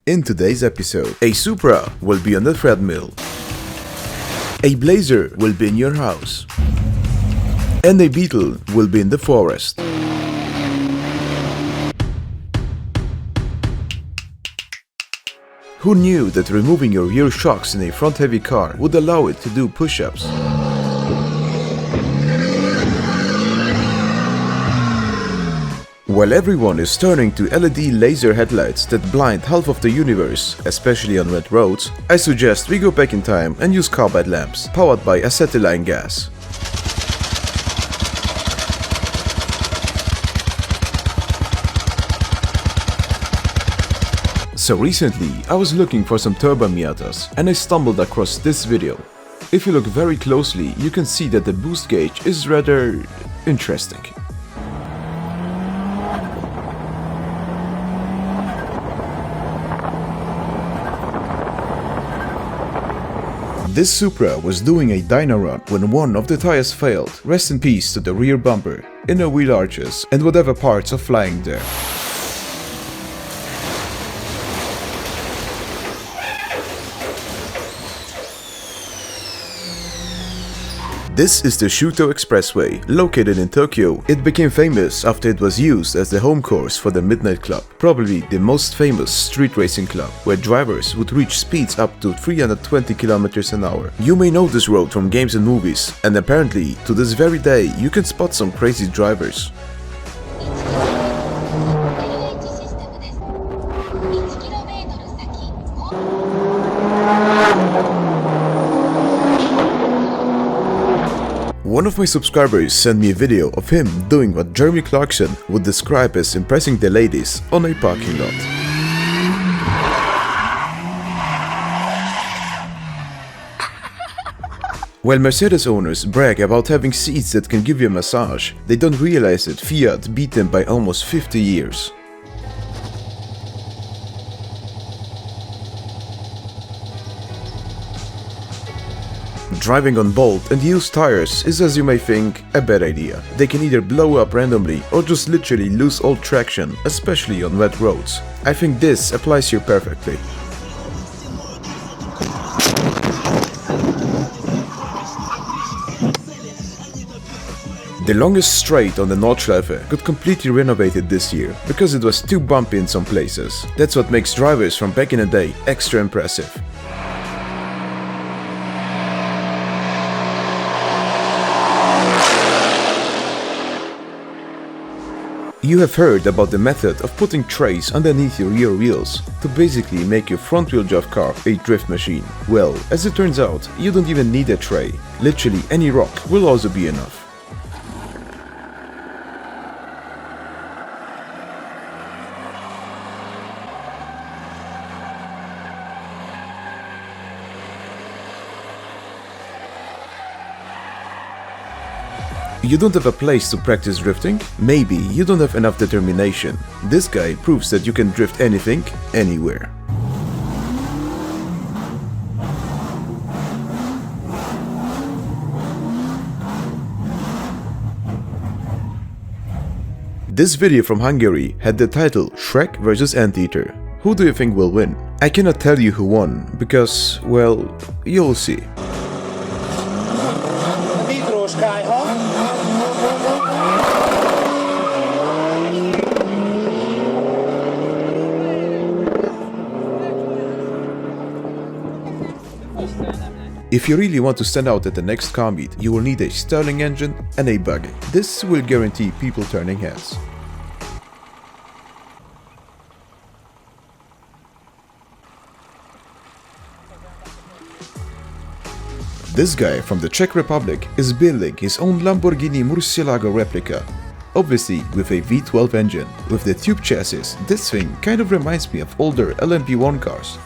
In today's episode, a Supra will be on the treadmill, a Blazer will be in your house, and a Beetle will be in the forest. Who knew that removing your rear shocks in a front-heavy car would allow it to do push-ups? While everyone is turning to LED laser headlights that blind half of the universe, especially on wet roads, I suggest we go back in time and use carbide lamps, powered by acetylene gas. So recently, I was looking for some turbo Miatas and I stumbled across this video. If you look very closely, you can see that the boost gauge is rather interesting. This Supra was doing a dyno run when one of the tires failed, rest in peace to the rear bumper, inner wheel arches and whatever parts are flying there. This is the Shutoko Expressway, located in Tokyo. It became famous after it was used as the home course for the Midnight Club, probably the most famous street racing club, where drivers would reach speeds up to 320 km an hour. You may know this road from games and movies, and apparently, to this very day, you can spot some crazy drivers. One of my subscribers sent me a video of him doing what Jeremy Clarkson would describe as impressing the ladies on a parking lot. While Mercedes owners brag about having seats that can give you a massage, they don't realize that Fiat beat them by almost 50 years. Driving on Bolt and used tires is, as you may think, a bad idea. They can either blow up randomly or just literally lose all traction, especially on wet roads. I think this applies here perfectly. The longest straight on the Nordschleife got completely renovated this year, because it was too bumpy in some places. That's what makes drivers from back in the day extra impressive. You have heard about the method of putting trays underneath your rear wheels to basically make your front-wheel drive car a drift machine. Well, as it turns out, you don't even need a tray. Literally any rock will also be enough. You don't have a place to practice drifting? Maybe you don't have enough determination. This guy proves that you can drift anything, anywhere. This video from Hungary had the title Shrek vs Anteater. Who do you think will win? I cannot tell you who won, because, well, you'll see. If you really want to stand out at the next car meet, you will need a Stirling engine and a buggy. This will guarantee people turning heads. This guy from the Czech Republic is building his own Lamborghini Murcielago Replica. Obviously with a V12 engine. With the tube chassis, this thing kind of reminds me of older LMP1 cars.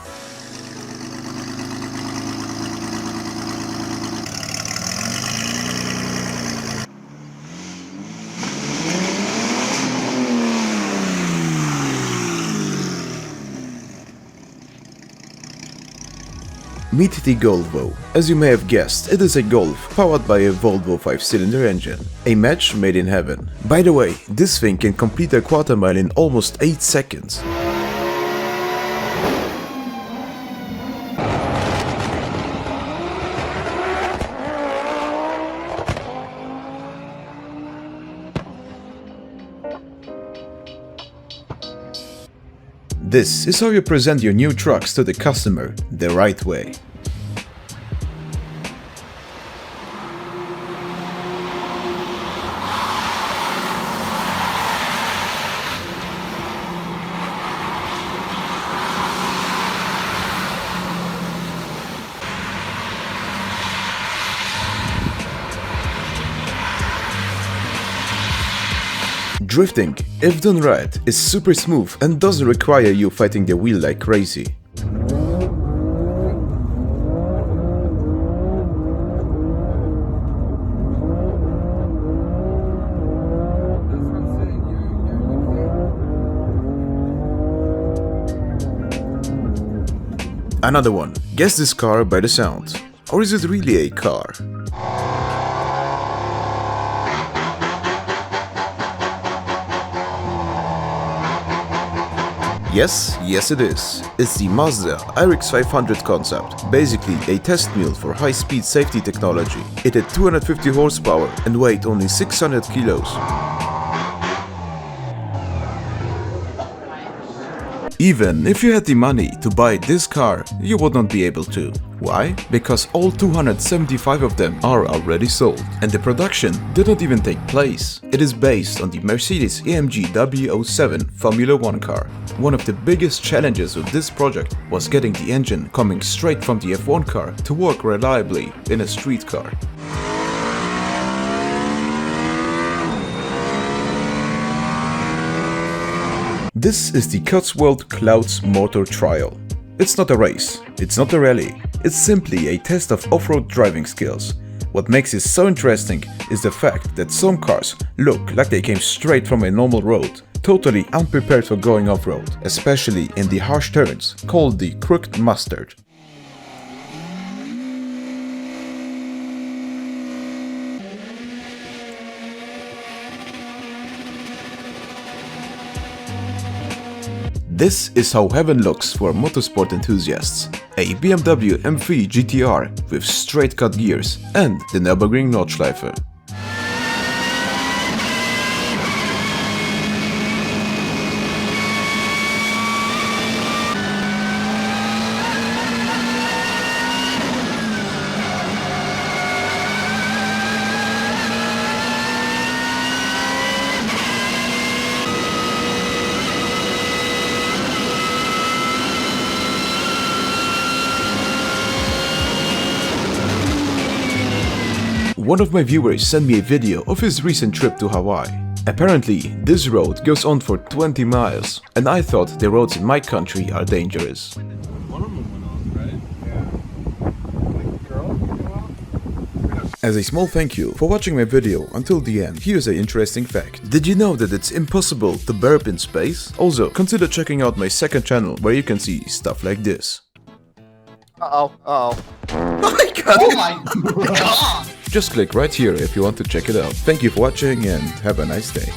Meet the Golvo. As you may have guessed, it is a Golf powered by a Volvo 5-cylinder engine. A match made in heaven. By the way, this thing can complete a quarter mile in almost 8 seconds. This is how you present your new trucks to the customer the right way. Drifting, if done right, is super smooth and doesn't require you fighting the wheel like crazy. Another one. Guess this car by the sound. Or is it really a car? Yes it is. It's the Mazda RX-500 concept, basically a test mule for high-speed safety technology. It had 250 horsepower and weighed only 600 kilos. Even if you had the money to buy this car, you would not be able to. Why? Because all 275 of them are already sold, and the production did not even take place. It is based on the Mercedes-AMG W07 Formula 1 car. One of the biggest challenges with this project was getting the engine coming straight from the F1 car to work reliably in a street car. This is the Cotswold Clouds Motor Trial. It's not a race, it's not a rally, it's simply a test of off-road driving skills. What makes it so interesting is the fact that some cars look like they came straight from a normal road, totally unprepared for going off-road, especially in the harsh turns called the crooked mustard. This is how heaven looks for motorsport enthusiasts. A BMW M3 GTR with straight cut gears and the Nürburgring Nordschleife. One of my viewers sent me a video of his recent trip to Hawaii. Apparently, this road goes on for 20 miles, and I thought the roads in my country are dangerous. One of them went off, right? Yeah. As a small thank you for watching my video until the end, here's an interesting fact. Did you know that it's impossible to burp in space? Also, consider checking out my second channel where you can see stuff like this. Uh-oh. Oh my god! Oh my god! Just click right here if you want to check it out. Thank you for watching and have a nice day.